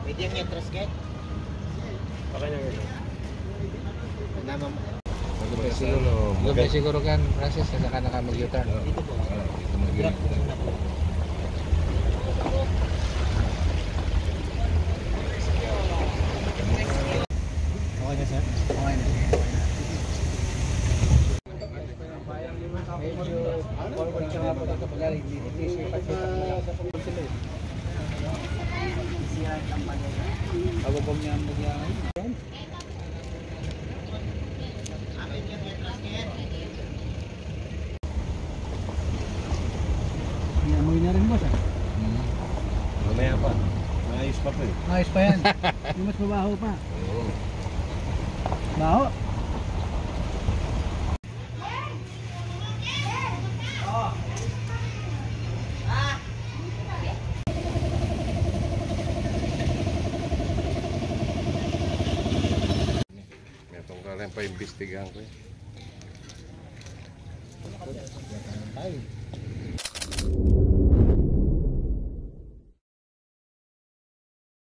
Pwede yung trasket? Okay na yun. Maganda siguro kan process sa saka naka mag-U-turn. Dito po. Dito mag-U-turn. Okay na sir? Okay na. Medyo forward ka nga po dito pag hindi sipat-sipat mo lang. Sira ang pagay. Ako po niya ang nagyangan. Amoy na rin boss ah. Mamaya pa. Maayos pa po eh. Ayos pa yan. Yung mas mabaho pa. Oo. Baho. May tungkalan pa imbestigahan ko eh. Tayo.